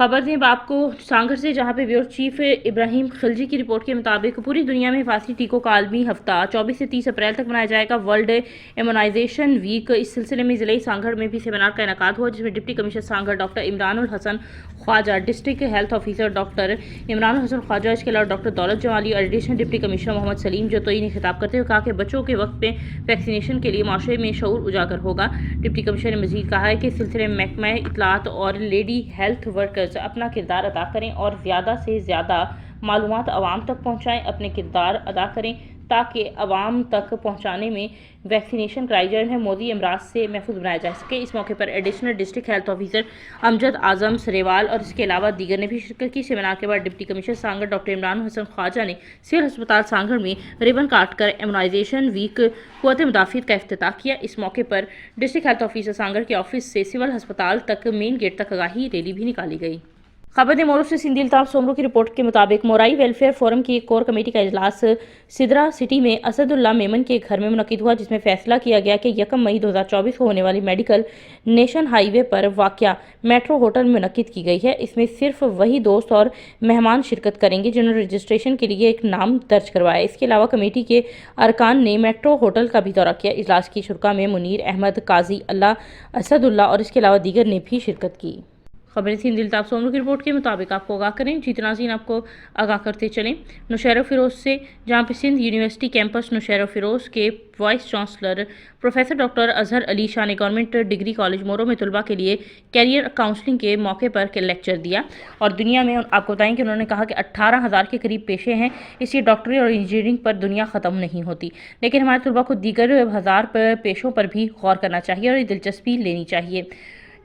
खबर दें आपको सांगड़ से, जहां पे ब्यूरो चीफ इब्राहिम खिलजी की रिपोर्ट के मुताबिक पूरी दुनिया में हिफाजती टीकों का आलमी हफ्ता 24 से 30 अप्रैल तक मनाया जाएगा, वर्ल्ड इम्यूनाइजेशन वीक। इस सिलसिले में ज़िले सांगड़ में भी सेमिनार का इनेकाद हुआ, जिसमें deputy commissioner Sanghar doctor Imranul Hasan Khawaja, district health officer doctor Imranul Hasan Khawaja, इसके अलावा डॉक्टर दौलत जमाली और additional deputy commissioner Muhammad Saleem Jatoi ने खिताब करते हुए कहा कि बच्चों के वक्त में वैक्सीनेशन के लिए माशरे में शऊर उजागर होगा। डिप्टी कमिश्नर ने मजीद कहा है कि इस सिलसिले में महकमा इत्तलात और लेडी हेल्थ वर्कर्स अपना किरदार अदा करें और ज़्यादा से ज़्यादा मालूमात आवाम तक पहुँचाएँ, अपने किरदार अदा करें ताकि आवाम तक पहुँचाने में वैक्सीनेशन कराई जाए, उन्हें मोदी अमराज से महफूज बनाया जा सके। इस मौके पर additional district health officer Amjad Azam Sarewal और इसके अलावा दीगर ने भी शिरकत की। सेमिनार के बाद deputy commissioner Sanghar doctor Imran Hasan Khawaja ने सिविल अस्पताल सांगड़ में रिबन काटकर इम्यूनाइजेशन वीक क़ुव्वत मुदाफ़ियत का इफ्तिताह किया। इस मौके पर डिस्ट्रिक्ट हेल्थ ऑफिसर सांगड़ के ऑफिस से सिविल अस्पताल तक मेन गेट तक आगाही रैली भी निकाली गई। खबर ने मोरो से सिंधी अल्ताफ सोमरू की रिपोर्ट के मुताबिक मोराई वेलफेयर फोरम की एक कोर कमेटी का इजलास सिदरा सिटी में असदुल्ला मेमन के घर में मुनक़िद हुआ, जिसमें फैसला किया गया कि 1 मई 2024 को होने वाली मेडिकल नेशन हाईवे पर वाक़या मेट्रो होटल में मुनक़िद की गई है। इसमें सिर्फ वही दोस्त और मेहमान शिरकत करेंगे जिन्होंने रजिस्ट्रेशन के लिए एक नाम दर्ज करवाया। इसके अलावा कमेटी के अरकान ने मेट्रो होटल का भी दौरा किया। इजलास की शुरा में मुनीर अहमद, काजी अल्लाह, असदुल्ला और इसके अलावा दीगर ने भी शिरकत की। खबरें थी दिलताब सोमरू की रिपोर्ट के मुताबिक आपको आगाह करें, जीत नाज़रीन आपको आगाह करते चलें नौशहरा फ़िरोज़ से, जहां पर सिंध यूनिवर्सिटी कैंपस नौशहरा फ़िरोज़ के vice chancellor professor doctor Azhar Ali Shah ने गवर्नमेंट डिग्री कॉलेज मोरो में तलबा के लिए कैरियर काउंसलिंग के मौके पर लेक्चर दिया। और दुनिया में आपको बताएं कि उन्होंने कहा कि 18,000 के करीब पेशे हैं, इसलिए डॉक्टरी और इंजीनियरिंग पर दुनिया ख़त्म नहीं होती, लेकिन हमारे तलबा को दीगर 1000 पेशों पर भी गौर करना चाहिए और दिलचस्पी लेनी चाहिए,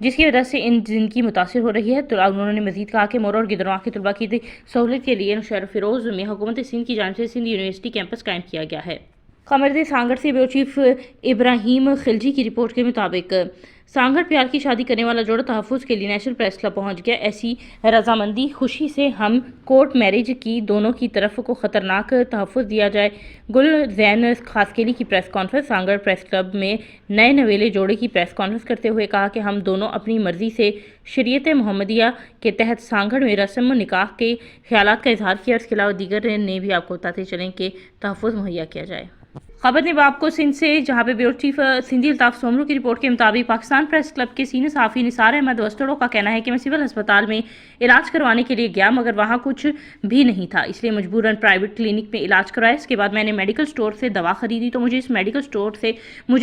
जिसकी वजह से इन ज़िंदगी मुतासिर हो रही है। तो उन्होंने मजीद कहा कि मोरो और गिदरवां के तलबा की सहूलत के लिए नौशहरा फ़िरोज़ में हुकूमत सिंध की जानिब से सिंध यूनिवर्सिटी कैंपस कायम किया गया है। खबर सांगड़ से ब्यूरो चीफ इब्राहिम खिलजी की रिपोर्ट के मुताबिक सांगड़ प्यार की शादी करने वाला जोड़ा तहफ़्फ़ुज़ के लिए नेशनल प्रेस क्लब पहुंच गया। ऐसी रजामंदी खुशी से हम कोर्ट मैरिज की दोनों की तरफ को ख़तरनाक तहफ़्फ़ुज़ दिया जाए। गुल जैन खासकेली की press conference Sanghar press club में नए नवेले जोड़े की प्रेस कॉन्फ्रेंस करते हुए कहा कि हम दोनों अपनी मर्ज़ी से शरीयत मोहम्मदिया के तहत सांगड़ में रस्म निकाह के ख्यालात का इजहार किया। इसके अलावा दीगर ने भी आपको बताते चलें कि तहफ़्फ़ुज़ मुहैया किया जाए। खबर ने आपको सिंध से, जहां पे ब्यूरो चीफ सिंधी अल्ताफ सोमरू की रिपोर्ट के मुताबिक पाकिस्तान प्रेस क्लब के सीनियर सहाफ़ी निसार अहमद वस्तड़ो का कहना है कि मैं सिविल अस्पताल में इलाज करवाने के लिए गया, मगर वहां कुछ भी नहीं था, इसलिए मजबूरन प्राइवेट क्लिनिक में इलाज कराया। इसके बाद मैंने मेडिकल स्टोर से दवा खरीदी तो मुझे इस मेडिकल स्टोर से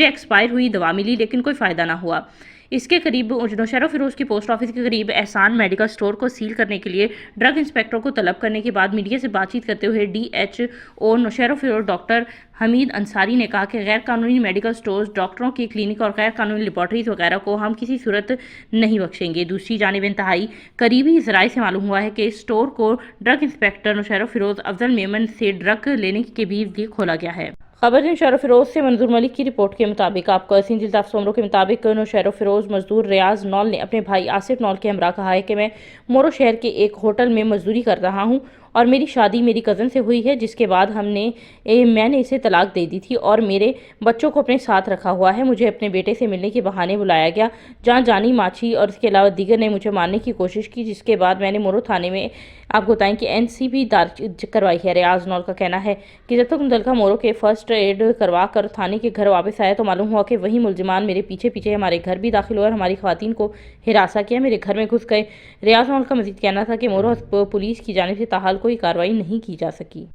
एक्सपायर हुई दवा मिली, लेकिन कोई फ़ायदा ना हुआ। इसके करीब नौशहरा फ़िरोज़ की पोस्ट ऑफिस के करीब एहसान मेडिकल स्टोर को सील करने के लिए ड्रग इंस्पेक्टर को तलब करने के बाद मीडिया से बातचीत करते हुए DHO नौशहरा फ़िरोज़ डॉक्टर हमीद अंसारी ने कहा कि गैर कानूनी मेडिकल स्टोर्स, डॉक्टरों की क्लिनिक और गैर कानूनी लेबॉर्ट्रीज वगैरह को हम किसी सूरत नहीं बख्शेंगे। दूसरी जानिब इंतहाई करीबी ज़राए से मालूम हुआ है कि इस स्टोर को ड्रग इंस्पेक्टर नौशहरा फ़िरोज़ अफजल मेमन से ड्रग लेने के भी लिए खोला गया है। खबर नौशहरा फ़िरोज़ से मंजूर मलिक की रिपोर्ट के मुताबिक आपको सिंध अल्ताफ सोमरू के मुताबिक नौशहरा फ़िरोज़ मजदूर रियाज नौल ने अपने भाई आसिफ नौल के हमरा कहा है कि मैं मोरो शहर के एक होटल में मजदूरी कर रहा हूँ और मेरी शादी मेरी कज़न से हुई है, जिसके बाद मैंने इसे तलाक दे दी थी और मेरे बच्चों को अपने साथ रखा हुआ है। मुझे अपने बेटे से मिलने के बहाने बुलाया गया, जहाँ जानी माची और इसके अलावा दीगर ने मुझे मारने की कोशिश की, जिसके बाद मैंने मोरो थाने में आपको बताएं कि NCB दर्ज करवाई है। रियाज नौल का कहना है कि जब तक मुतल्लिका मोरो के फर्स्ट एड करवा कर थाने के घर वापस आया तो मालूम हुआ कि वही मुलजिमान मेरे पीछे पीछे हमारे घर भी दाखिल हुए और हमारी ख़वातीन को हिरासा किया, मेरे घर में घुस गए। रियाज नौल का मजीद कहना था कि मोरो पुलिस की जानिब से ताहाल कोई कार्रवाई नहीं की जा सकी।